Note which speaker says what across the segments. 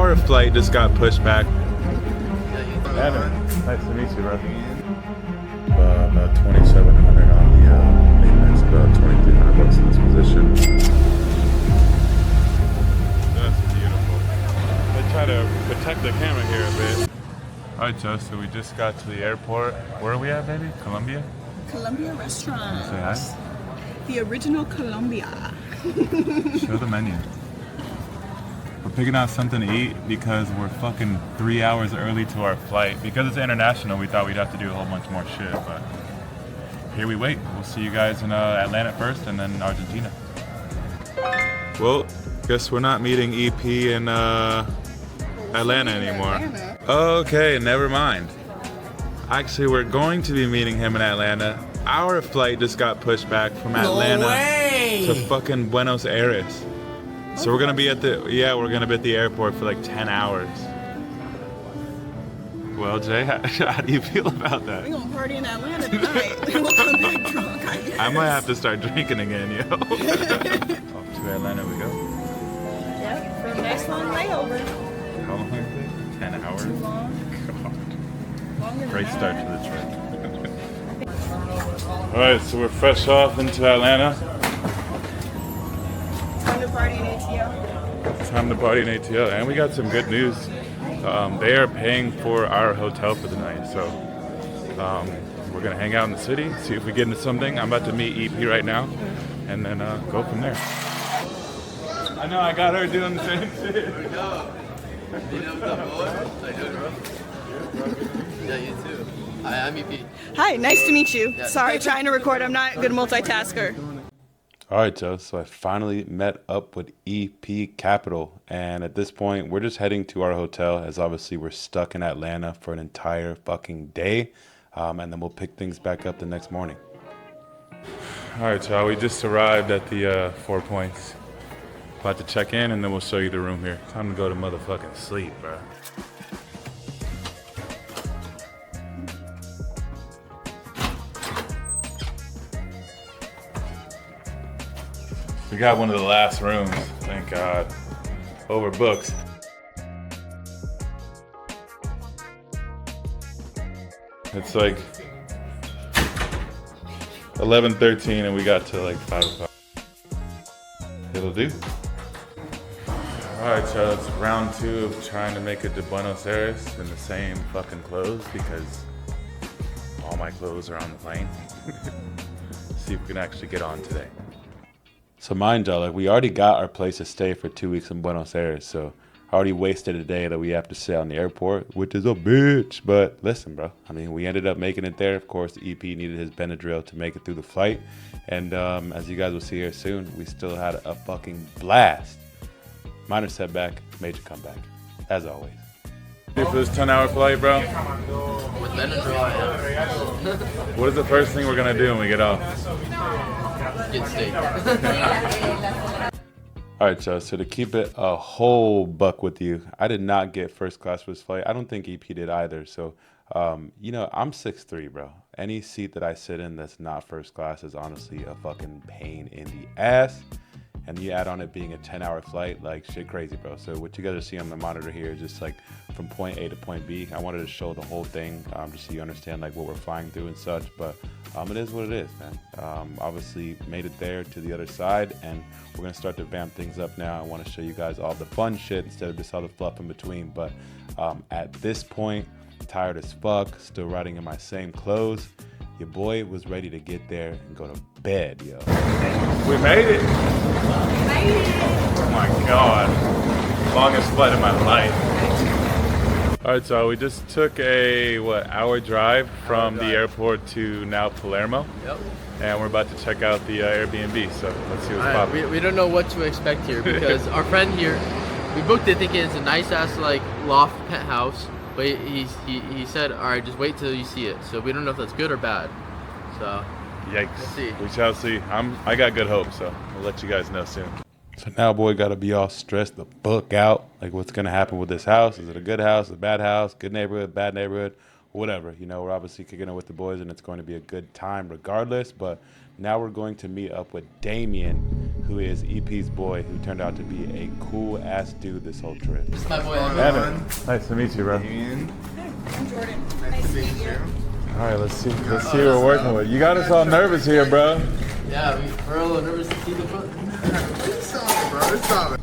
Speaker 1: Our flight just got pushed back. Evan, nice to meet you, bro. About 2,700 on the Emmitt, about 2,300 bucks in this position. That's beautiful. They try to protect the camera here a bit. All right, Joe, so we just got to the airport. Where are we at, baby? Colombia?
Speaker 2: Colombia restaurant.
Speaker 1: Say hi.
Speaker 2: The original Colombia.
Speaker 1: Show the menu. We're picking out something to eat because we're fucking 3 hours early to our flight. Because it's international, we thought we'd have to do a whole bunch more shit, but here we wait. We'll see you guys in Atlanta first and then Argentina. Well, guess we're not meeting EP in Atlanta anymore. Okay, never mind. Actually, we're going to be meeting him in Atlanta. Our flight just got pushed back from Atlanta to fucking Buenos Aires. So we're gonna be at the airport for like 10 hours. Well, Jay, how do you feel about that?
Speaker 2: We're gonna party in Atlanta tonight. We'll come back drunk, I guess.
Speaker 1: I might have to start drinking again, yo. Off to Atlanta we go.
Speaker 2: Yep, for a nice long layover.
Speaker 1: How long is it? 10 hours?
Speaker 2: Too long.
Speaker 1: God. Great start to the trip. Alright, so we're fresh off into Atlanta.
Speaker 2: Time to party in ATL.
Speaker 1: Time to party in ATL. And we got some good news. They are paying for our hotel for the night. So we're going to hang out in the city, see if we get into something. I'm about to meet EP right now. And then go from there. I know, I got her doing the same shit.
Speaker 3: Yeah, you too. Hi, I'm EP.
Speaker 2: Hi, nice to meet you. Sorry, trying to record. I'm not a good multitasker.
Speaker 1: All right, Joe, so I finally met up with EP Capital, and at this point, we're just heading to our hotel, as obviously we're stuck in Atlanta for an entire fucking day, and then we'll pick things back up the next morning. All right, Joe, we just arrived at the 4 Points. About to check in, and then we'll show you the room here. Time to go to motherfucking sleep, bro. We got one of the last rooms, thank God. Overbooked. It's like 11:13 and we got to like 5 o'clock. It'll do. All right, so it's round 2 of trying to make it to Buenos Aires in the same fucking clothes because all my clothes are on the plane. See if we can actually get on today. So mind y'all, like we already got our place to stay for 2 weeks in Buenos Aires, so I already wasted a day that we have to stay on the airport, which is a bitch. But listen, bro, I mean, we ended up making it there. Of course, EP needed his Benadryl to make it through the flight. And as you guys will see here soon, we still had a fucking blast. Minor setback, major comeback, as always. For this 10-hour flight, bro?
Speaker 3: With Benadryl, I am.
Speaker 1: What is the first thing we're gonna do when we get off?
Speaker 3: Get steak.
Speaker 1: All right, Joe, so to keep it a whole buck with you, I did not get first class for this flight. I don't think EP did either. So, you know, I'm 6'3", bro. Any seat that I sit in that's not first class is honestly a fucking pain in the ass. And you add on it being a 10-hour flight, like shit crazy, bro. So what you guys are seeing on the monitor here is just like from point A to point B. I wanted to show the whole thing just so you understand like what we're flying through and such. But it is what it is, man. Obviously made it there to the other side, and we're gonna start to vamp things up now. I want to show you guys all the fun shit instead of just all the fluff in between. But at this point, tired as fuck, still riding in my same clothes. Your boy was ready to get there and go to bed, yo. We made it. Oh my God. Longest flight of my life. All right, so we just took a, hour drive from the airport to now Palermo.
Speaker 3: Yep.
Speaker 1: And we're about to check out the Airbnb, so let's see what's popping.
Speaker 3: We don't know what to expect here because our friend here, we booked it thinking it's a nice ass like loft penthouse. But he said, all right, just wait till you see it. So we don't know if that's good or bad. So,
Speaker 1: yikes.
Speaker 3: We'll see.
Speaker 1: We shall see. I got good hope, so I'll let you guys know soon. So now, boy, got to be all stressed the book out. Like, what's going to happen with this house? Is it a good house, a bad house, good neighborhood, bad neighborhood, whatever. You know, we're obviously kicking it with the boys, and it's going to be a good time regardless. But Now we're going to meet up with Damien, who is EP's boy, who turned out to be a cool ass dude this whole trip.
Speaker 3: This is my boy
Speaker 1: Emmitt. Nice to meet you, bro.
Speaker 4: Damien.
Speaker 2: I'm Jordan.
Speaker 4: Nice to meet you.
Speaker 1: All right, let's see who we're working with. You got us all nervous here, bro.
Speaker 3: Yeah, we're a little nervous to see the foot.
Speaker 4: It's solid, bro. It's solid.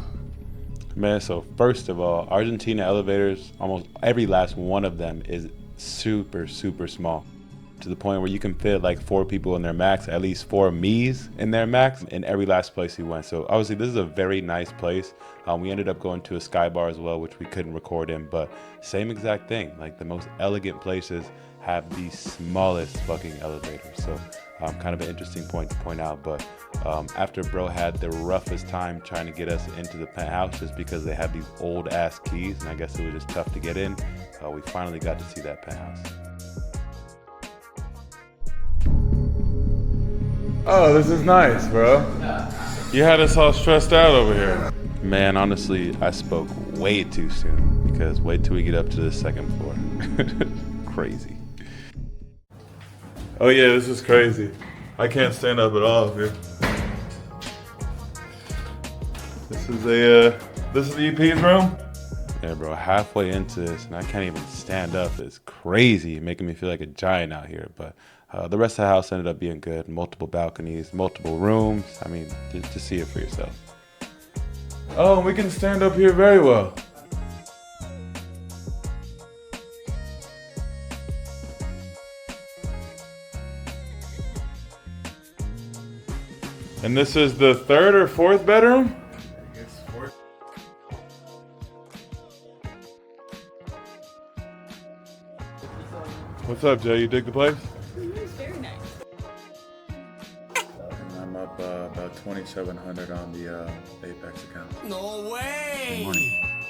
Speaker 1: Man, so first of all, Argentina elevators, almost every last one of them is super, super small, to the point where you can fit like 4 people in their max, at least 4 me's in their max, in every last place we went. So obviously this is a very nice place. We ended up going to a sky bar as well, which we couldn't record in, but same exact thing. Like the most elegant places have the smallest fucking elevators. So kind of an interesting point to point out. But after bro had the roughest time trying to get us into the penthouse just because they had these old ass keys, and I guess it was just tough to get in, we finally got to see that penthouse. Oh, this is nice, bro. You had us all stressed out over here. Man, honestly, I spoke way too soon, because wait till we get up to the 2nd floor. Crazy. Oh yeah, this is crazy. I can't stand up at all here. This is the EP's room? Yeah, bro, halfway into this and I can't even stand up. It's crazy, making me feel like a giant out here. But the rest of the house ended up being good. Multiple balconies, multiple rooms. I mean, just see it for yourself. Oh, we can stand up here very well. And this is the 3rd or 4th bedroom?
Speaker 4: I guess 4th.
Speaker 1: What's up, Jay? You dig the place?
Speaker 2: It's very nice.
Speaker 1: And I'm up about 2,700 on the Apex account.
Speaker 5: No way!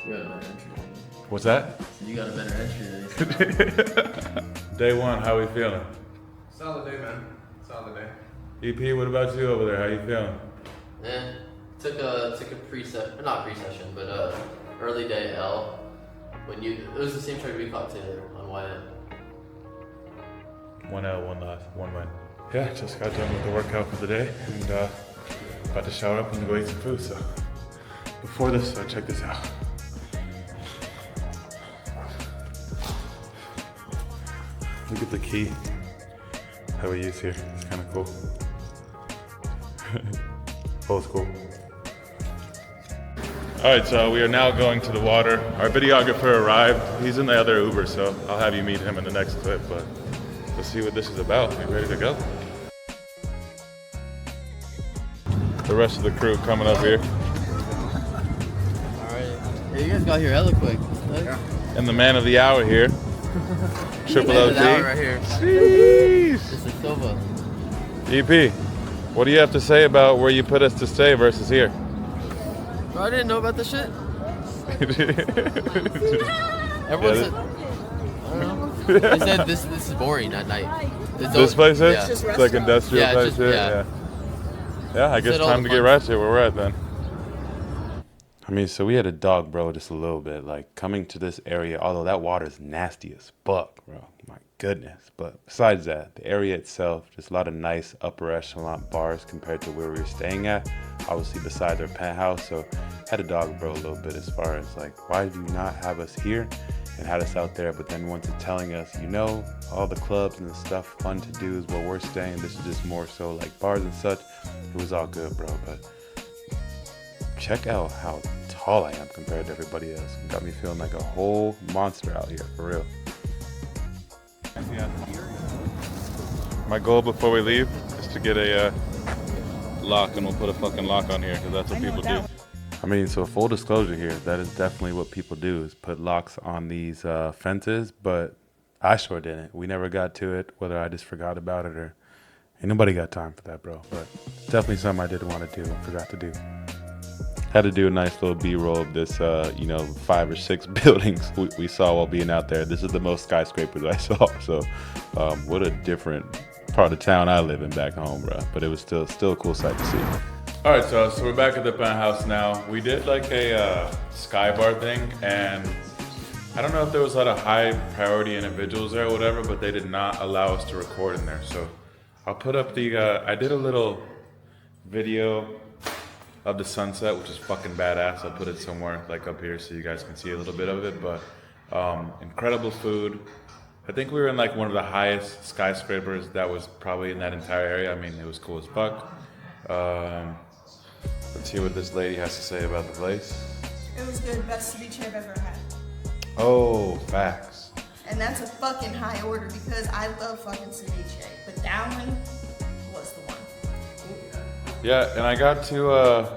Speaker 3: You got a better entry than me.
Speaker 1: What's that?
Speaker 3: You got a better entry than me.
Speaker 1: Day 1, how we feeling?
Speaker 4: Solid day, man. Solid day.
Speaker 1: EP, what about you over there? How you feeling?
Speaker 3: Took a not pre-session, but early day L. It was the same trade we caught Taylor on YM.
Speaker 1: 1 L, 1 loss, 1 win. Yeah, just got done with the workout for the day and about to shower up and go eat some food. So before this, check this out. Look at the key that we use here. It's kind of cool. Old school. All right, so we are now going to the water. Our videographer arrived. He's in the other Uber, so I'll have you meet him in the next clip. But let's see what this is about. Are you ready to go? The rest of the crew coming up here.
Speaker 3: All right. Hey, you guys got here hella quick.
Speaker 4: Yeah.
Speaker 1: And the man of the hour here. Triple
Speaker 3: Man of the hour
Speaker 1: OT.
Speaker 3: right here.
Speaker 1: Jeez.
Speaker 3: This is Silva.
Speaker 1: EP, what do you have to say about where you put us to stay versus here?
Speaker 3: Bro, I didn't know about this shit. Everyone said, I don't know. They said this is boring at night.
Speaker 1: This place is?
Speaker 3: Yeah.
Speaker 2: Just
Speaker 1: It's like industrial
Speaker 3: Yeah,
Speaker 1: type
Speaker 3: just-
Speaker 1: shit?
Speaker 3: yeah.
Speaker 1: Yeah, I guess
Speaker 3: Said all
Speaker 1: time
Speaker 3: the
Speaker 1: to get
Speaker 3: fun-
Speaker 1: ratchet where we're at then. I mean, so we had a dog, bro, just a little bit. Like, coming to this area, although that water is nasty as fuck, bro. My goodness. But besides that, the area itself, just a lot of nice upper echelon bars compared to where we were staying at. Obviously, besides our penthouse. So, had a dog, bro, a little bit as far as, like, why do you not have us here and had us out there? But then once it's telling us, you know, all the clubs and the stuff fun to do is where we're staying. This is just more so like bars and such. It was all good, bro. But check out how tall I am compared to everybody else. It got me feeling like a whole monster out here, for real. Yeah. My goal before we leave is to get a lock, and we'll put a fucking lock on here because that's what people do. I mean, so full disclosure here, that is definitely what people do, is put locks on these fences, but I sure didn't. We never got to it, whether I just forgot about it or ain't nobody got time for that, bro. But it's definitely something I didn't want to do and forgot to do. Had to do a nice little B-roll of this, 5 or 6 buildings we saw while being out there. This is the most skyscrapers I saw, so what a different part of town I live in back home, bro. But it was still a cool sight to see. All right, so we're back at the penthouse now. We did like a sky bar thing, and I don't know if there was a lot of high priority individuals there or whatever, but they did not allow us to record in there. So I'll put up the, I did a little video of the sunset, which is fucking badass. I'll put it somewhere like up here so you guys can see a little bit of it, but incredible food. I think we were in like one of the highest skyscrapers that was probably in that entire area. I mean, it was cool as fuck. Let's hear what this lady has to say about the place.
Speaker 2: It was good. Best ceviche I've ever had.
Speaker 1: Oh, facts.
Speaker 2: And that's a fucking high order because I love fucking ceviche. But that one was the one.
Speaker 1: Yeah, and I got to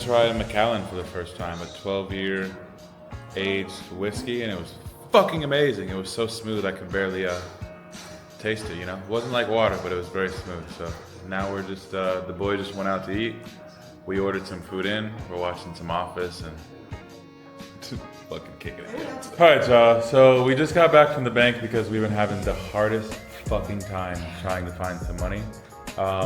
Speaker 1: try Macallan for the first time, a 12-year aged whiskey, and it was fucking amazing. It was so smooth I could barely taste it, you know? It wasn't like water, but it was very smooth. So now we're just, the boy just went out to eat. We ordered some food in. We're watching some Office and fucking kicking it. All right, y'all. So we just got back from the bank because we've been having the hardest fucking time trying to find some money.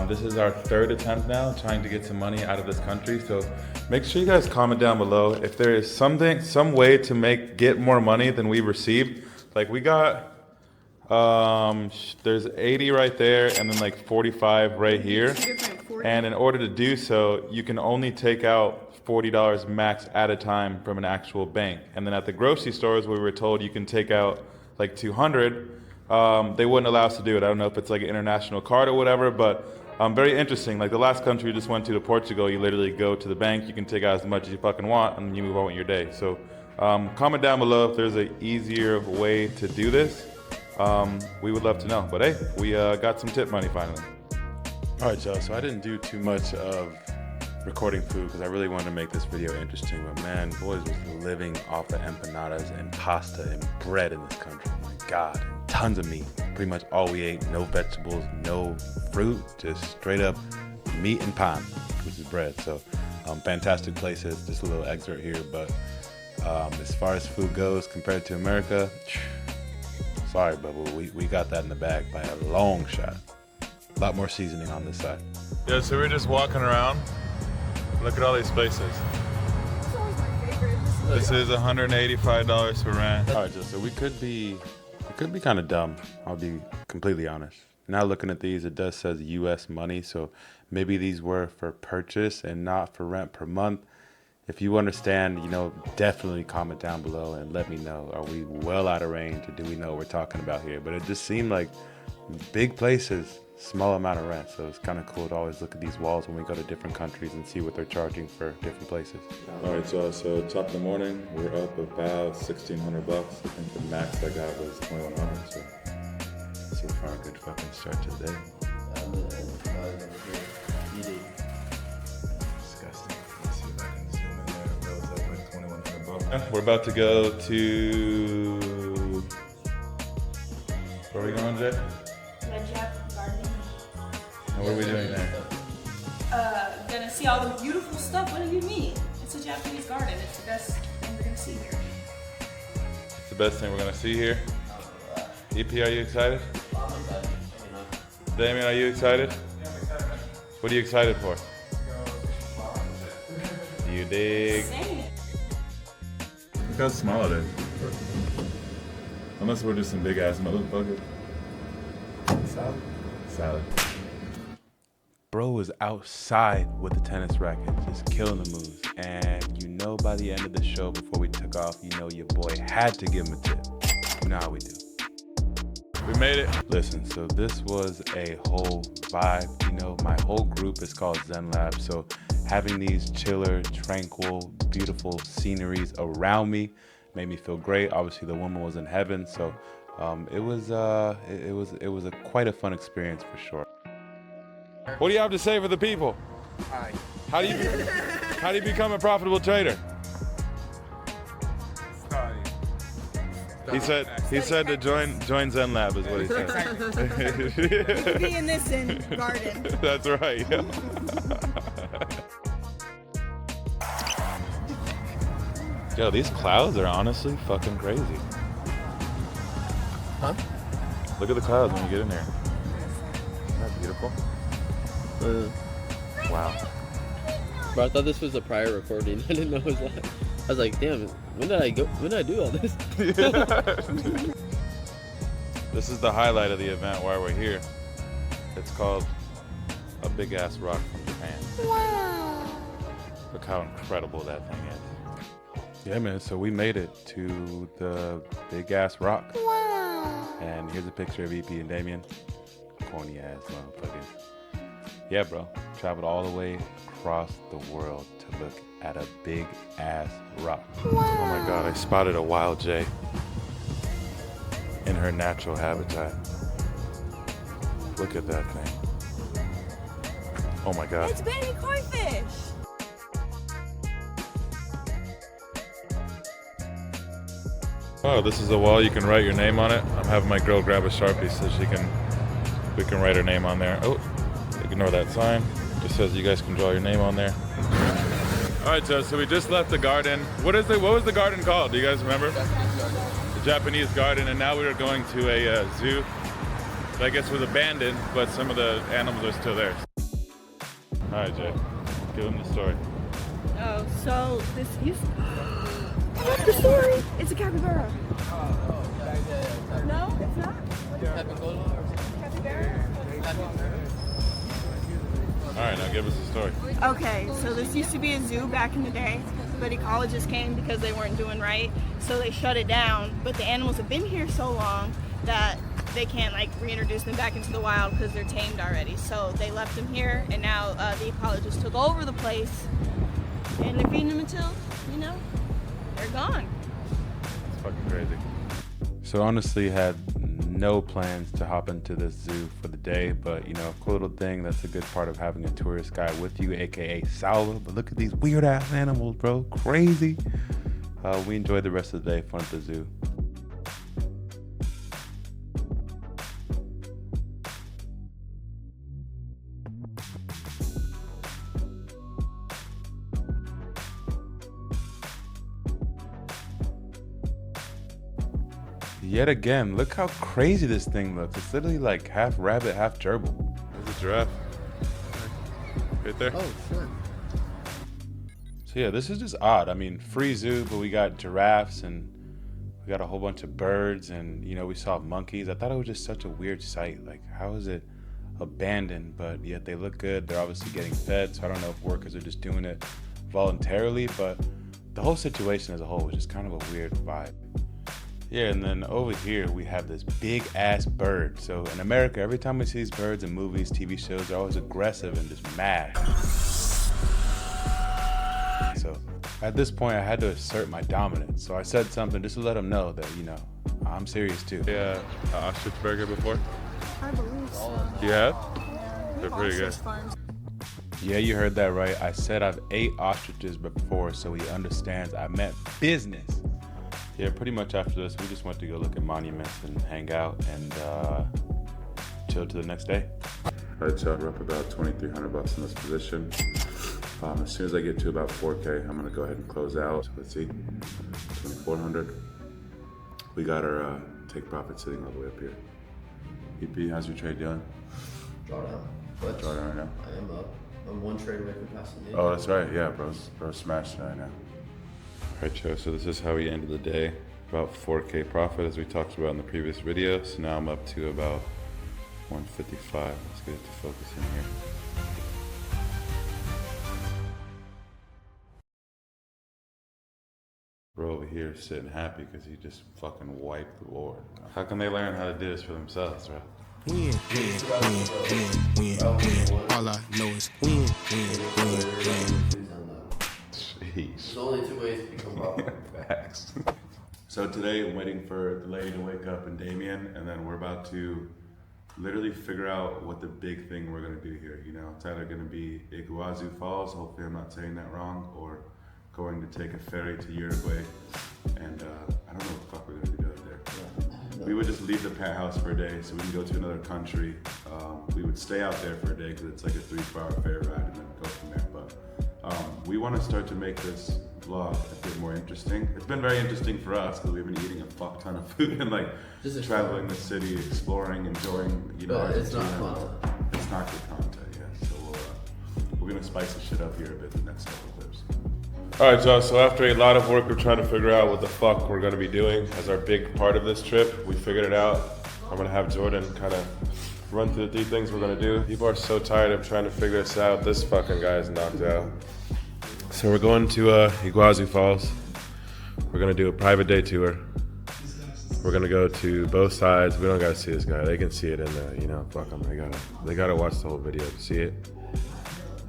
Speaker 1: This is our third attempt now trying to get some money out of this country. So make sure you guys comment down below if there is some way to get more money than we received. Like we got, there's 80 right there and then like 45 right here. And in order to do so, you can only take out $40 max at a time from an actual bank. And then at the grocery stores, we were told you can take out like 200. They wouldn't allow us to do it. I don't know if it's like an international card or whatever, but very interesting. Like the last country we just went to Portugal, you literally go to the bank, you can take out as much as you fucking want, and you move on with your day. So comment down below if there's an easier way to do this. We would love to know. But hey, we got some tip money finally. All right, y'all, so I didn't do too much of recording food because I really wanted to make this video interesting, but man, boys was living off the empanadas and pasta and bread in this country. Oh my God, tons of meat. Pretty much all we ate, no vegetables, no fruit, just straight up meat and pan, which is bread. So fantastic places, just a little excerpt here, but as far as food goes compared to America, sorry, Bubba, we got that in the bag by a long shot. A lot more seasoning on this side. Yeah, so we're just walking around. Look at all these places.
Speaker 2: It's always my favorite.
Speaker 1: This is $185 for rent. All right, so we could be kind of dumb. I'll be completely honest. Now looking at these, it does says U.S. money, so maybe these were for purchase and not for rent per month. If you understand, you know, definitely comment down below and let me know. Are we well out of range, or do we know what we're talking about here? But it just seemed like big places, small amount of rent, so it's kind of cool to always look at these walls when we go to different countries and see what they're charging for different places. All right, so top of the morning, we're up about $1,600 bucks. I think the max I got was $2,100. So far, a good fucking start to the day. Disgusting. Let's see if I can zoom in there. It goes up like $2,100 bucks. We're about to go to. Where are we going, Jay? And what are we doing there?
Speaker 2: Gonna see all the beautiful stuff. What do you mean? It's a Japanese garden. It's the best thing we're gonna see here.
Speaker 1: It's the best thing we're gonna see here. EP, are you excited? Damien, are you excited? Yeah, I'm excited. What are you excited for? You dig? Look how small it is. Unless we're just some big ass motherfuckers. Salad. Bro was outside with the tennis racket, just killing the moves. And you know by the end of the show, before we took off, you know your boy had to give him a tip. You know how we do. We made it. Listen, so this was a whole vibe. You know, my whole group is called Zen Lab. So having these chiller, tranquil, beautiful sceneries around me made me feel great. Obviously, the woman was in heaven. So it was quite a fun experience for sure. What do you have to say for the people?
Speaker 4: Hi.
Speaker 1: How do you become a profitable trader?
Speaker 4: Study.
Speaker 1: He said to join Zen Lab is what he said.
Speaker 2: Be in this Zen garden.
Speaker 1: That's right. Yeah. Yo, these clouds are honestly fucking crazy.
Speaker 3: Huh?
Speaker 1: Look at the clouds when you get in there. Isn't that beautiful? Wow.
Speaker 3: Bro, I thought this was a prior recording. I didn't know it was live. I was like, damn, when did I do all this?
Speaker 1: This is the highlight of the event while we're here. It's called a big ass rock from Japan. Wow. Look how incredible that thing is. Yeah, man, so we made it to the big ass rock. Wow. And here's a picture of EP and Damien. Corny ass motherfuckers. Yeah, bro. Traveled all the way across the world to look at a big ass rock. Wow. Oh my God, I spotted a wild jay in her natural habitat. Look at that thing. Oh my God.
Speaker 2: It's baby koi fish.
Speaker 1: Oh, this is a wall you can write your name on it. I'm having my girl grab a Sharpie so we can write her name on there. Oh, ignore that sign. Just says you guys can draw your name on there. All right, so we just left the garden. What was the garden called? Do you guys remember? The Japanese garden, and now we are going to a zoo that I guess was abandoned, but some of the animals are still there. All right, Jay, give them the story.
Speaker 2: Oh, so this used. I love the story. It's a capybara. No, it's not. Capybara.
Speaker 1: All right, now give us the story.
Speaker 2: Okay, so this used to be a zoo back in the day, but ecologists came because they weren't doing right, so they shut it down. But the animals have been here so long that they can't like reintroduce them back into the wild because they're tamed already. So they left them here, and now the ecologists took over the place, and they're feeding them until, you know, they're gone.
Speaker 1: It's fucking crazy. So honestly, had no plans to hop into this zoo for the day, but you know, cool little thing. That's a good part of having a tourist guide with you, aka Salva. But look at these weird ass animals, bro. Crazy. We enjoyed the rest of the day, fun at the zoo. Yet again, look how crazy this thing looks. It's literally like half rabbit, half gerbil. There's a giraffe. Right there.
Speaker 3: Oh, shit.
Speaker 1: So yeah, this is just odd. I mean, free zoo, but we got giraffes and we got a whole bunch of birds and, you know, we saw monkeys. I thought it was just such a weird sight. Like, how is it abandoned, but yet they look good. They're obviously getting fed, so I don't know if workers are just doing it voluntarily, but the whole situation as a whole was just kind of a weird vibe. Yeah, and then over here we have this big ass bird. So in America, every time we see these birds in movies, TV shows, they're always aggressive and just mad. So at this point, I had to assert my dominance. So I said something just to let them know that, you know, I'm serious too. Yeah, ostrich burger before?
Speaker 2: I believe so.
Speaker 1: You have?
Speaker 2: Yeah,
Speaker 1: They're pretty good.
Speaker 2: Farms.
Speaker 1: Yeah, you heard that right. I said I've ate ostriches before, so he understands I meant business. Yeah, pretty much after this, we just went to go look at monuments and hang out and chill to the next day. All right, so we're up about $2,300 in this position. As soon as I get to about 4K, I'm gonna go ahead and close out. So let's see, 2,400. We got our take profit sitting all the way up here. EP, how's your trade doing?
Speaker 3: Drawdown. But
Speaker 1: Drawdown right now.
Speaker 3: I am up. I'm one trade away from passing the
Speaker 1: Oh, that's right. Yeah, bro's smashed right now. All right, Joe, so this is how we ended the day. About 4K profit, as we talked about in the previous video. So now I'm up to about 155. Let's get it to focus in here. Bro over here is sitting happy because he just fucking wiped the board. How can they learn how to do this for themselves, bro?
Speaker 5: Win. All I know is win.
Speaker 3: There's only two ways to become profitable.
Speaker 1: Facts. So today I'm waiting for the lady to wake up and Damien, and then we're about to literally figure out what the big thing we're gonna do here. You know, it's either gonna be Iguazu Falls, hopefully I'm not saying that wrong, or going to take a ferry to Uruguay. And I don't know what the fuck we're gonna do out there. We would just leave the penthouse for a day so we can go to another country. We would stay out there for a day because it's like a 3-4 hour ferry ride and then go from there. But we want to start to make this vlog a bit more interesting. It's been very interesting for us because we've been eating a fuck ton of food and like just traveling the city, exploring, enjoying, you know,
Speaker 3: But
Speaker 1: Argentina.
Speaker 3: it's not content.
Speaker 1: It's not good content, yeah. So we're gonna spice the shit up here a bit in the next couple clips. All right, y'all, so after a lot of work, we're trying to figure out what the fuck we're gonna be doing as our big part of this trip. We figured it out. I'm gonna have Jordan kind of run through the 3 things we're gonna do. People are so tired of trying to figure this out. This fucking guy is knocked out. So we're going to Iguazu Falls. We're gonna do a private day tour. We're gonna go to both sides. We don't gotta see this guy. They can see it in the, you know, fuck them. They gotta watch the whole video to see it.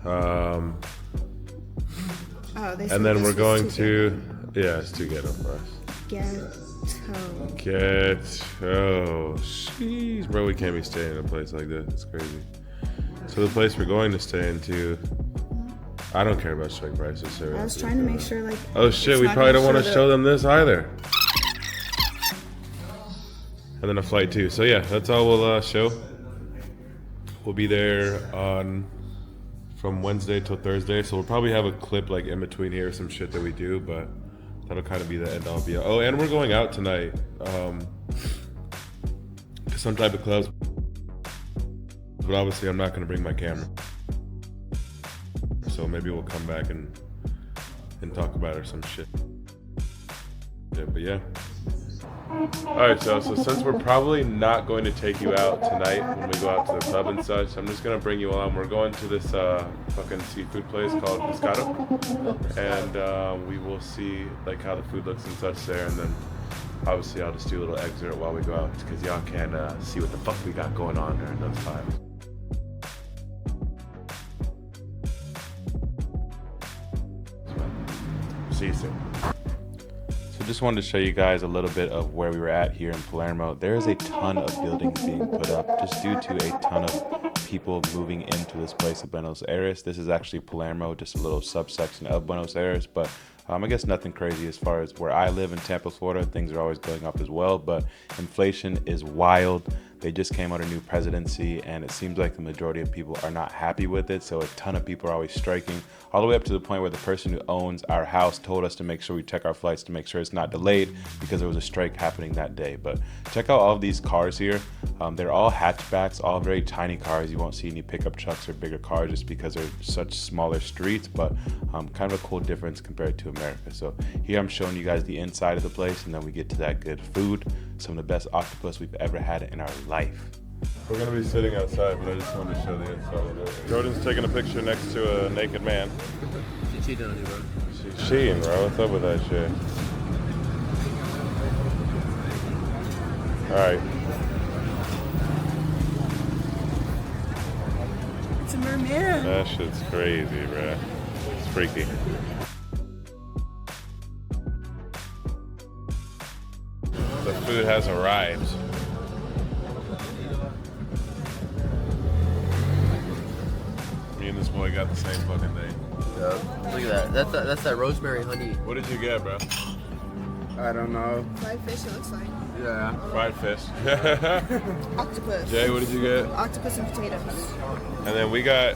Speaker 1: And then we're going to, yeah, it's too ghetto for us. Ghetto. Jeez, bro, we can't be staying in a place like this. It's crazy. So the place we're going to stay into, I don't care about showing prices. So
Speaker 2: I was trying to make sure, like.
Speaker 1: Oh shit, we probably don't want to show them this either. And then a flight too. So yeah, that's all we'll show. We'll be there from Wednesday till Thursday. So we'll probably have a clip like in between here, some shit that we do, but that'll kind of be the end all be all. Oh, and we're going out tonight to some type of clubs. But obviously I'm not going to bring my camera. So maybe we'll come back and talk about it or some shit. Yeah, but yeah. Alright, so since we're probably not going to take you out tonight when we go out to the club and such, I'm just going to bring you on. We're going to this fucking seafood place called Pescado. And we will see like how the food looks and such there. And then obviously I'll just do a little excerpt while we go out because y'all can see what the fuck we got going on during those times. See you soon. So just wanted to show you guys a little bit of where we were at here in Palermo. There is a ton of buildings being put up just due to a ton of people moving into this place of Buenos Aires. This is actually Palermo, just a little subsection of Buenos Aires, but I guess nothing crazy as far as where I live in Tampa, Florida. Things are always going up as well, but inflation is wild. They just came under new presidency, and it seems like the majority of people are not happy with it, so a ton of people are always striking, all the way up to the point where the person who owns our house told us to make sure we check our flights to make sure it's not delayed because there was a strike happening that day. But check out all of these cars here. They're all hatchbacks, all very tiny cars. You won't see any pickup trucks or bigger cars just because they're such smaller streets, but kind of a cool difference compared to America. So here I'm showing you guys the inside of the place, and then we get to that good food. Some of the best octopus we've ever had in our life. We're gonna be sitting outside, but I just wanted to show the inside of it. Jordan's taking a picture next to a naked man.
Speaker 3: She cheated on you, bro.
Speaker 1: She's cheating, bro. What's up with that shit? Alright.
Speaker 2: It's a merman.
Speaker 1: That shit's crazy, bro. It's freaky. The food has arrived. Me and this boy got the same fucking thing.
Speaker 3: Yep. Look at that. That's that rosemary honey.
Speaker 1: What did you get, bro?
Speaker 4: I don't know.
Speaker 2: Fried fish, it looks like.
Speaker 4: Yeah.
Speaker 1: Fried fish.
Speaker 2: Octopus.
Speaker 1: Jay, what did you get?
Speaker 2: Octopus and potatoes.
Speaker 1: And then we got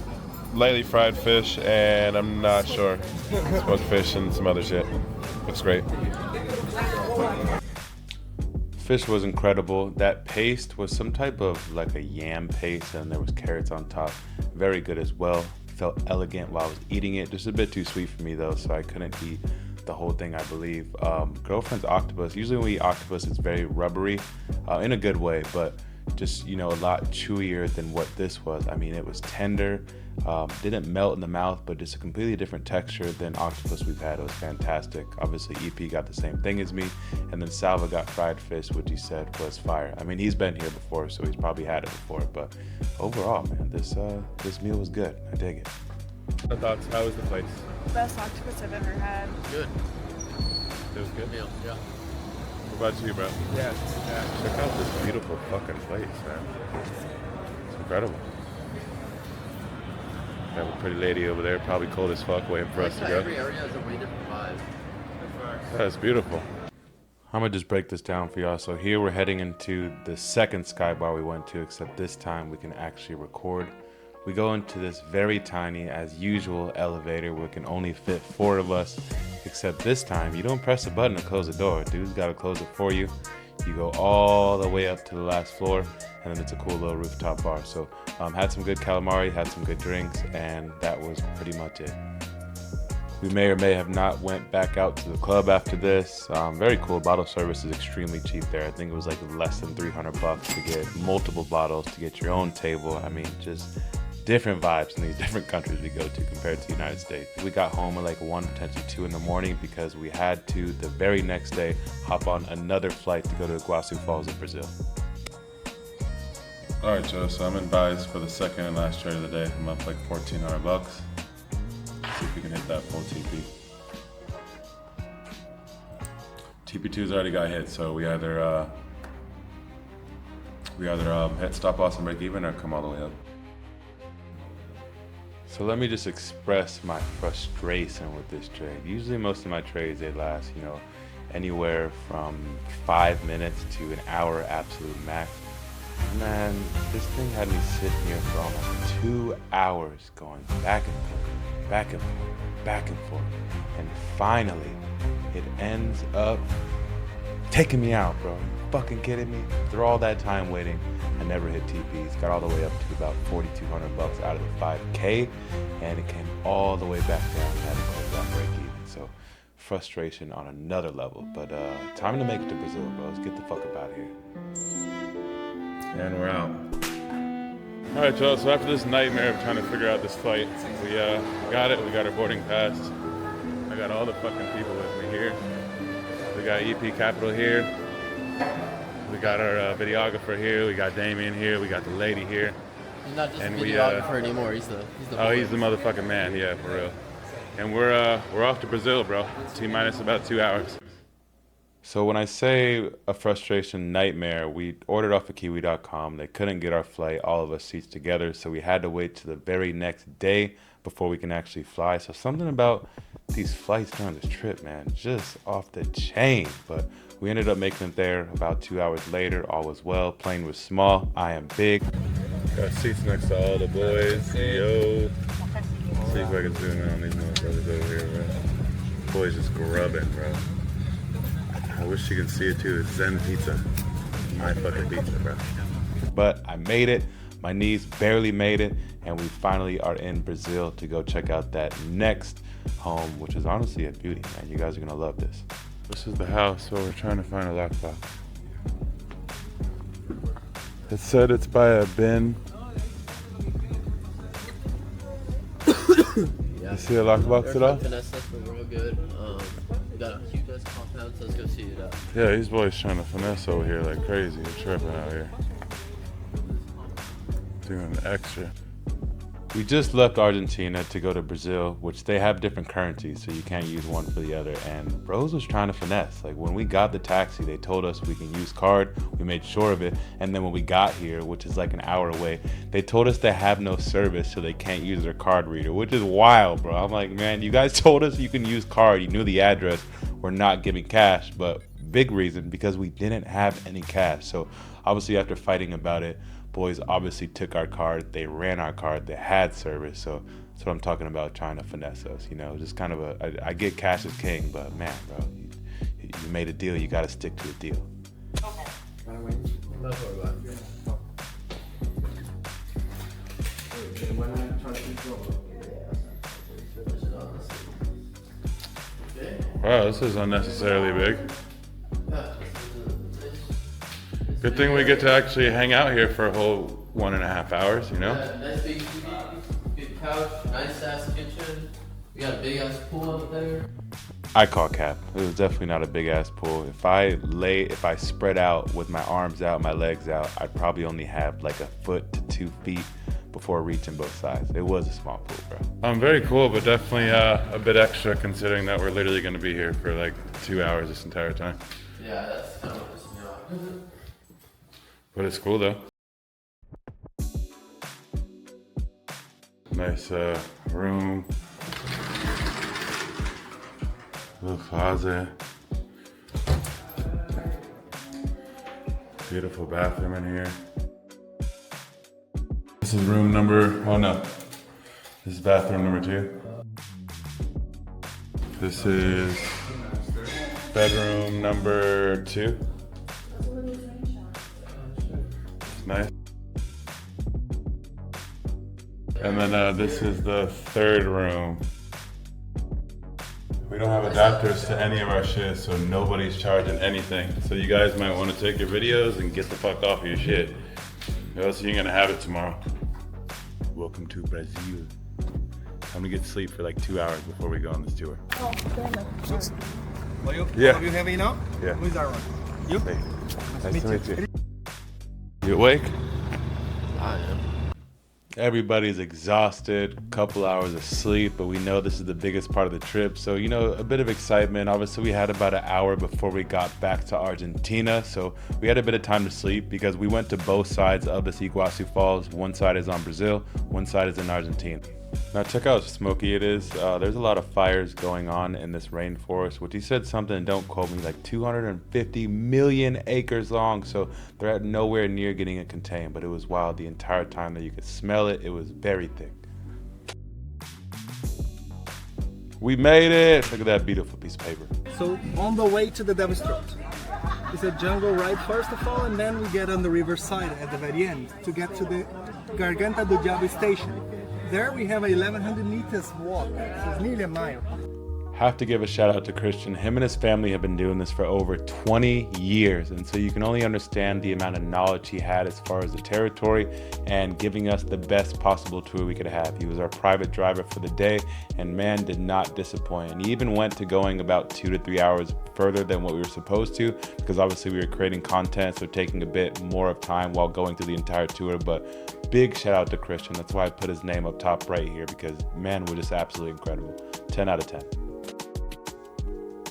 Speaker 1: lightly fried fish, and I'm not sure. Smoked fish and some other shit. Looks great. Fish was incredible. That paste was some type of like a yam paste, and there was carrots on top. Very good as well. Felt elegant while I was eating it. Just a bit too sweet for me though, so I couldn't eat the whole thing, I believe. Girlfriend's octopus. Usually when we eat octopus, it's very rubbery, in a good way, but just, you know, a lot chewier than what this was. I mean, it was tender, didn't melt in the mouth, but just a completely different texture than octopus we've had. It was fantastic. Obviously, EP got the same thing as me, and then Salva got fried fish, which he said was fire. I mean, he's been here before, so he's probably had it before, but overall, man, this meal was good. I dig it. What thoughts? How was the place?
Speaker 2: Best octopus I've ever had.
Speaker 3: Good.
Speaker 1: It was good?
Speaker 3: Meal. Yeah.
Speaker 1: What about you, bro?
Speaker 4: Yeah.
Speaker 1: Check out this beautiful fucking place, man. It's incredible. We have a pretty lady over there, probably cold as fuck, waiting for us to go.
Speaker 3: Every area has a way different vibe.
Speaker 1: That's beautiful. I'm gonna just break this down for y'all. So here we're heading into the second sky bar we went to, except this time we can actually record. We go into this very tiny, as usual, elevator where it can only fit 4 of us, except this time you don't press a button to close the door. Dude's gotta close it for you. You go all the way up to the last floor, and then it's a cool little rooftop bar. So had some good calamari, had some good drinks, and that was pretty much it. We may or may have not went back out to the club after this. Very cool. Bottle service is extremely cheap there. I think it was like less than $300 to get multiple bottles, to get your own table. I mean, just different vibes in these different countries we go to compared to the United States. We got home at like 1, potentially 2 in the morning because we had to, the very next day, hop on another flight to go to Iguazu Falls in Brazil. All right, Joe, so I'm in buys for the second and last trade of the day. I'm up like $1,400. See if we can hit that full TP. TP2's already got hit, so we either hit stop loss and break even or come all the way up. So let me just express my frustration with this trade. Usually most of my trades, they last, anywhere from 5 minutes to an hour absolute max. Man, this thing had me sitting here for almost 2 hours going back and forth, back and forth, back and forth. And finally, it ends up taking me out, bro. Are you fucking kidding me? Through all that time waiting, I never hit TPs. Got all the way up to about $4,200 out of the 5K, and it came all the way back down. Had to close that break even. So frustration on another level. But time to make it to Brazil, bro. Let's get the fuck up out of here. And we're out. All right, y'all, so after this nightmare of trying to figure out this flight, we got it. We got our boarding pass. I got all the fucking people with me here. We got EP Capital here. We got our videographer here. We got Damien here. We got the lady here.
Speaker 3: He's not just a videographer anymore. He's the
Speaker 1: he's the motherfucking man. Yeah, for real. And we're off to Brazil, bro. T-minus about 2 hours. So when I say a frustration nightmare, we ordered off of Kiwi.com. They couldn't get our flight, all of us seats together, so we had to wait to the very next day before we can actually fly. So something about these flights during this trip, man, just off the chain. But we ended up making it there about 2 hours later. All was well. Plane was small. I am big. Got seats next to all the boys. Yo. See if I can zoom in on these motherfuckers over here, bro. Boys just grubbing, bro. I wish you could see it too. It's Zen Pizza. My fucking pizza, bro. But I made it. My knees barely made it. And we finally are in Brazil to go check out that next home, which is honestly a beauty, man. You guys are going to love this. This is the house, so we're trying to find a lockbox. It said it's by a bin.
Speaker 3: Yeah.
Speaker 1: You see a lockbox at all?
Speaker 3: Finesse us, but we're all good. We got a huge ass compound, so let's go see it out.
Speaker 1: Yeah, these boys trying to finesse over here like crazy. They're tripping out here. Doing extra. We just left Argentina to go to Brazil, which they have different currencies, so you can't use one for the other. And bros was trying to finesse. Like when we got the taxi, they told us we can use card. We made sure of it. And then when we got here, which is like an hour away, they told us they have no service, so they can't use their card reader, which is wild, bro. I'm like, man, you guys told us you can use card. You knew the address. We're not giving cash, but big reason because we didn't have any cash. So obviously after fighting about it, boys obviously took our card. They ran our card. They had service. So that's what I'm talking about, trying to finesse us. Just kind of I get cash is king, but man, bro, you made a deal. You got to stick to a deal. Wow, this is unnecessarily big. Good thing we get to actually hang out here for a whole 1.5 hours,
Speaker 3: Yeah, nice big TV, big couch, nice ass kitchen. We got a big ass pool up there.
Speaker 1: I call cap. It was definitely not a big ass pool. If I spread out with my arms out, my legs out, I'd probably only have like 1 foot to 2 feet before reaching both sides. It was a small pool, bro. Very cool, but definitely a bit extra considering that we're literally going to be here for like 2 hours this entire time.
Speaker 3: Yeah, that's kind of what pissed me off.
Speaker 1: But it's cool though. Nice room. Little closet. Beautiful bathroom in here. This is room number, oh no. This is bathroom number 2. This is bedroom number 2. Nice. And then this is the 3rd room. We don't have adapters to any of our shit, so nobody's charging anything. So you guys might want to take your videos and get the fuck off of your shit. Or else you ain't gonna have it tomorrow. Welcome to Brazil. Time to get sleep for like 2 hours before we go on this tour.
Speaker 6: Are you,
Speaker 1: Yeah.
Speaker 6: Are you heavy now?
Speaker 1: Yeah.
Speaker 6: Who is Aaron? You?
Speaker 1: Hey, nice to meet you. You awake?
Speaker 3: I am.
Speaker 1: Everybody's exhausted, couple hours of sleep, but we know this is the biggest part of the trip. So, you know, a bit of excitement. Obviously, we had about an hour before we got back to Argentina. So we had a bit of time to sleep because we went to both sides of this Iguazu Falls. One side is on Brazil, one side is in Argentina. Now check out how smoky it is. There's a lot of fires going on in this rainforest, which he said something, don't quote me, like 250 million acres long. So they're at nowhere near getting it contained, but it was wild the entire time that you could smell it. It was very thick. We made it. Look at that beautiful piece of paper.
Speaker 6: So on the way to the Devil's Throat. It's a jungle ride first of all, and then we get on the riverside at the very end to get to the Garganta do Diabo station. There we have a 1100 meters walk, so it's nearly a mile.
Speaker 1: Have to give a shout out to Christian. Him and his family have been doing this for over 20 years. And so you can only understand the amount of knowledge he had as far as the territory and giving us the best possible tour we could have. He was our private driver for the day and man did not disappoint. And he even went to going about 2 to 3 hours further than what we were supposed to because obviously we were creating content, so taking a bit more of time while going through the entire tour. But big shout out to Christian. That's why I put his name up top right here because man was just absolutely incredible. 10 out of 10.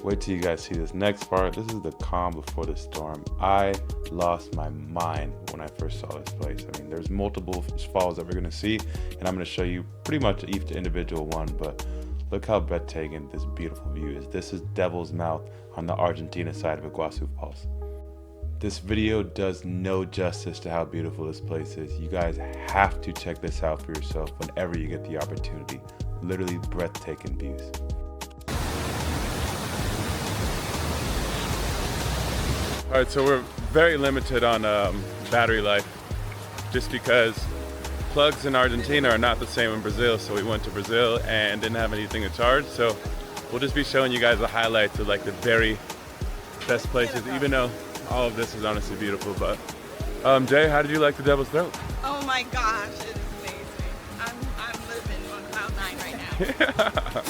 Speaker 1: Wait till you guys see this next part. This is the calm before the storm. I lost my mind when I first saw this place. I mean, there's multiple falls that we're gonna see, and I'm gonna show you pretty much each individual one, but look how breathtaking this beautiful view is. This is Devil's Mouth on the Argentina side of Iguazu Falls. This video does no justice to how beautiful this place is. You guys have to check this out for yourself whenever you get the opportunity. Literally breathtaking views. All right, so we're very limited on battery life just because plugs in Argentina are not the same in Brazil. So we went to Brazil and didn't have anything to charge. So we'll just be showing you guys the highlights of like the very best places, even though all of this is honestly beautiful. But Jay, how did you like the Devil's Throat?
Speaker 2: Oh my gosh, it's amazing. I'm living on cloud 9 right now.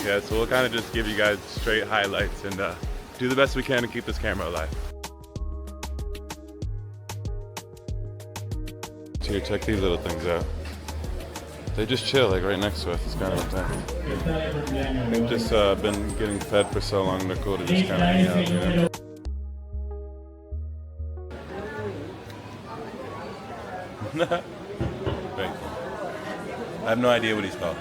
Speaker 1: Yeah, so we'll kind of just give you guys straight highlights and do the best we can to keep this camera alive. Here, check these little things out. They just chill like right next to us. It's kind of insane. They've just been getting fed for so long. They're cool to just kind of hang out, you know? Very cool. I have no idea what he's called.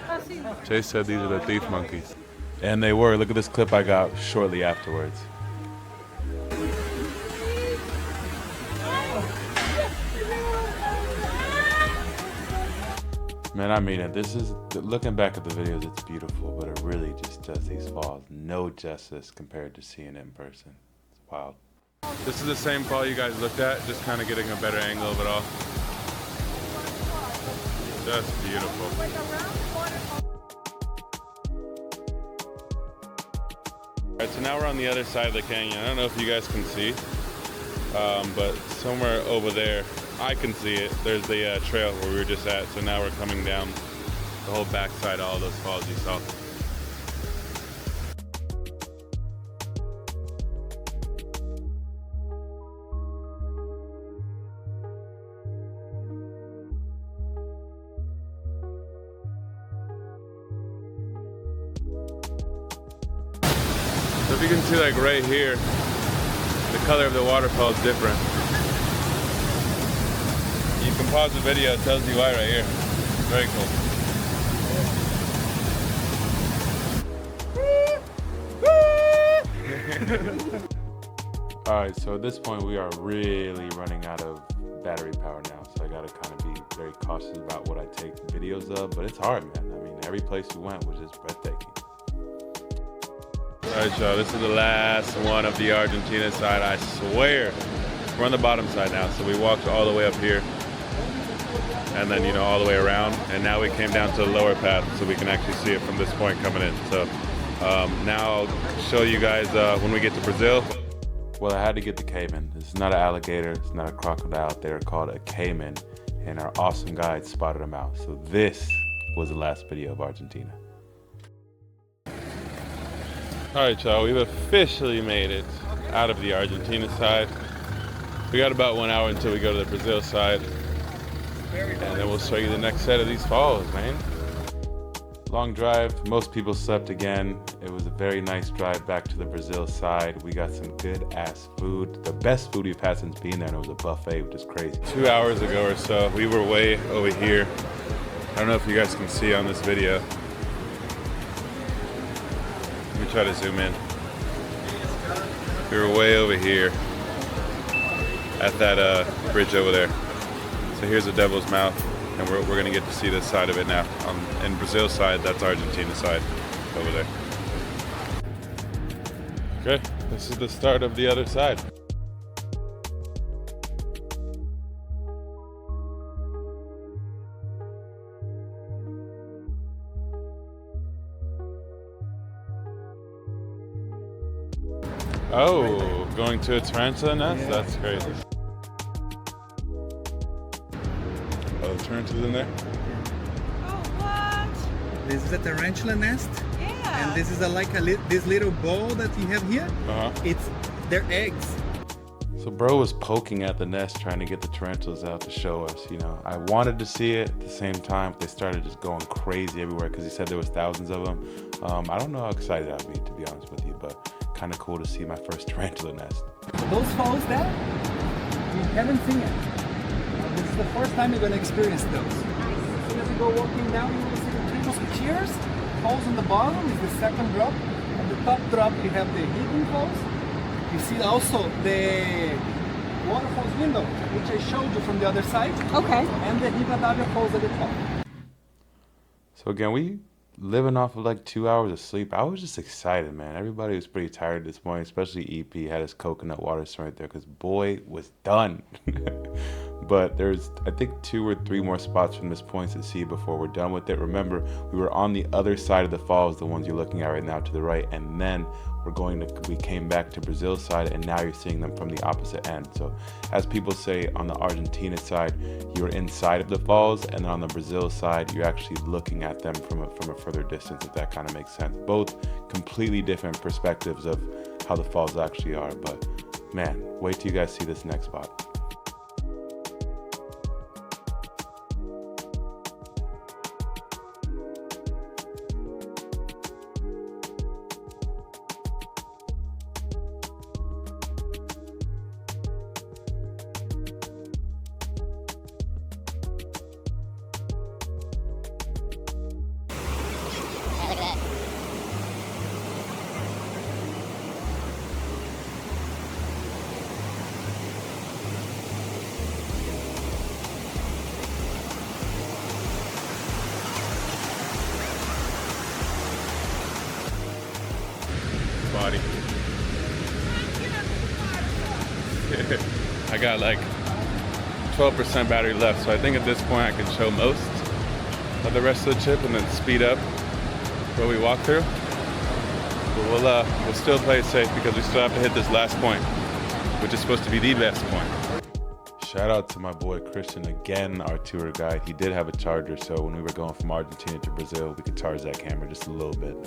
Speaker 1: Chase said these are the thief monkeys. And they were. Look at this clip I got shortly afterwards. Man, I mean it. This is, looking back at the videos, it's beautiful, but it really just does these falls no justice compared to seeing it in person. It's wild. This is the same fall you guys looked at, just kind of getting a better angle of it all. Just beautiful. Alright, so now we're on the other side of the canyon. I don't know if you guys can see, but somewhere over there, I can see it. There's the trail where we were just at. So now we're coming down the whole backside of all those falls you saw. So if you can see, like right here, the color of the waterfall is different. You can pause the video, it tells you why right here. Very cool. Alright, so at this point we are really running out of battery power now. So I gotta kind of be very cautious about what I take videos of, but it's hard, man. I mean, every place we went was just breathtaking. Alright, y'all, this is the last one of the Argentina side, I swear. We're on the bottom side now, so we walked all the way up here. And then, all the way around. And now we came down to the lower path so we can actually see it from this point coming in. So Now I'll show you guys when we get to Brazil. Well, I had to get the caiman. This is not an alligator, it's not a crocodile. They're called a caiman, and our awesome guide spotted them out. So this was the last video of Argentina. All right, y'all, we've officially made it out of the Argentina side. We got about 1 hour until we go to the Brazil side, and then we'll show you the next set of these falls, man. Long drive, most people slept again. It was a very nice drive back to the Brazil side. We got some good ass food. The best food we've had since being there, and it was a buffet, which is crazy. 2 hours ago or so, we were way over here. I don't know if you guys can see on this video. Let me try to zoom in. We were way over here at that bridge over there. So here's the Devil's Mouth, and we're gonna get to see this side of it now. In Brazil side, that's Argentina side over there. Okay, this is the start of the other side. Oh, going to a tarantula nest? That's crazy. Oh, the tarantula's in there?
Speaker 2: Oh, what?
Speaker 6: This is a tarantula nest,
Speaker 2: Yeah.
Speaker 6: and this is this little ball that you have here.
Speaker 1: Uh-huh.
Speaker 6: It's their eggs.
Speaker 1: So bro was poking at the nest trying to get the tarantulas out to show us, you know. I wanted to see it at the same time, but they started just going crazy everywhere because he said there was thousands of them. I don't know how excited I'd be, to be honest with you, but kind of cool to see my first tarantula nest.
Speaker 6: Those falls there, you haven't seen it. This is the first time you're going to experience those. As soon as you go walking down, you will see the three musketeers. Falls on the bottom is the second drop. On the top drop, you have the hidden falls. You see also the waterfalls window, which I showed you from the other side.
Speaker 2: Okay.
Speaker 6: And the Rivadavia falls at the top.
Speaker 1: So again, we living off of like 2 hours of sleep. I was just excited, man. Everybody was pretty tired this morning, especially EP had his coconut water right there because boy was done. But there's, I think, 2 or 3 more spots from this point to see before we're done with it. Remember, we were on the other side of the falls, the ones you're looking at right now to the right, and then we came back to Brazil side, and now you're seeing them from the opposite end. So as people say, on the Argentina side, you're inside of the falls, and on the Brazil side, you're actually looking at them from a further distance, if that kind of makes sense. Both completely different perspectives of how the falls actually are, but man, wait till you guys see this next spot. Body. I got like 12% battery left, so I think at this point I can show most of the rest of the trip and then speed up what we walk through. But we'll still play it safe because we still have to hit this last point, which is supposed to be the best point. Shout out to my boy Christian again, our tour guide. He did have a charger, so when we were going from Argentina to Brazil, we could charge that camera just a little bit.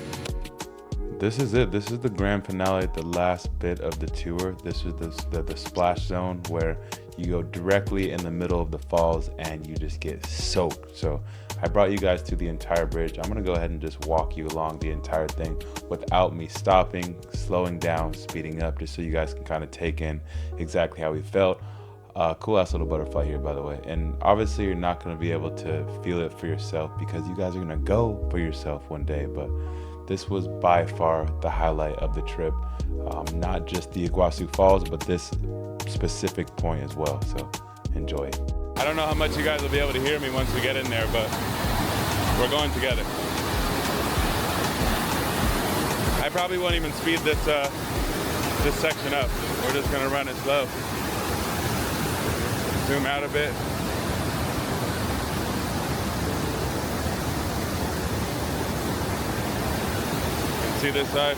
Speaker 1: This is it. This is the grand finale, the last bit of the tour. This is the splash zone where you go directly in the middle of the falls and you just get soaked. So I brought you guys through the entire bridge. I'm gonna go ahead and just walk you along the entire thing without me stopping, slowing down, speeding up, just so you guys can kind of take in exactly how we felt. Cool ass little butterfly here, by the way. And obviously you're not gonna be able to feel it for yourself because you guys are gonna go for yourself one day, but this was by far the highlight of the trip. Not just the Iguazu Falls, but this specific point as well, so enjoy it. I don't know how much you guys will be able to hear me once we get in there, but we're going together. I probably won't even speed this section up. We're just gonna run it slow. Zoom out a bit. see this side?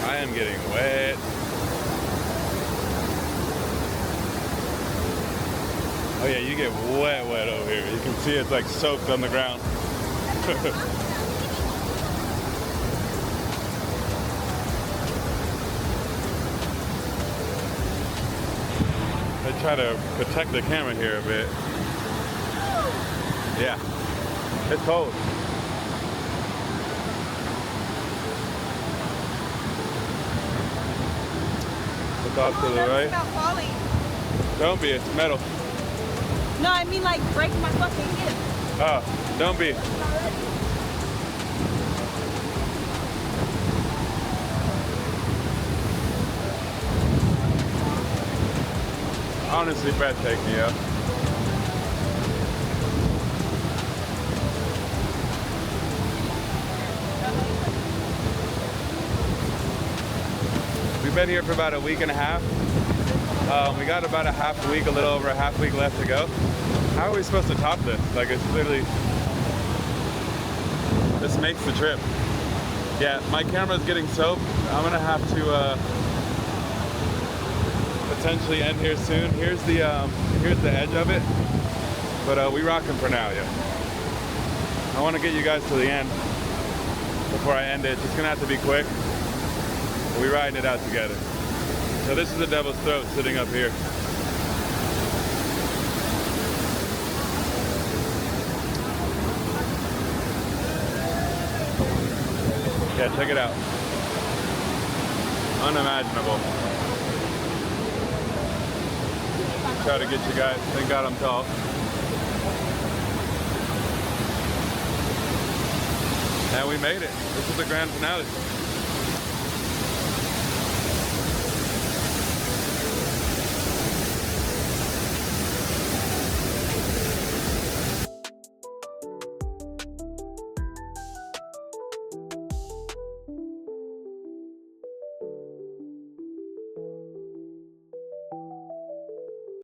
Speaker 1: I am getting wet. Oh yeah, you get wet over here. You can see it's like soaked on the ground. I try to protect the camera here a bit. Yeah, it's cold. Look off to the right.
Speaker 2: About falling.
Speaker 1: Don't be, it's metal.
Speaker 2: No, I mean like breaking my fucking hip.
Speaker 1: Oh, don't be. Honestly, breathtaking, yeah. We've been here for about a week and a half. We got about a half week, a little over a half week left to go. How are we supposed to top this? Like, it's literally, this makes the trip. Yeah, my camera's getting soaked. I'm gonna have to potentially end here soon. Here's the edge of it, but we rocking for now, yeah. I want to get you guys to the end before I end it. It's gonna have to be quick. We're riding it out together. So this is the Devil's Throat sitting up here. Yeah, check it out. Unimaginable. Try to get you guys. Thank God I'm tall. And we made it. This is the grand finale.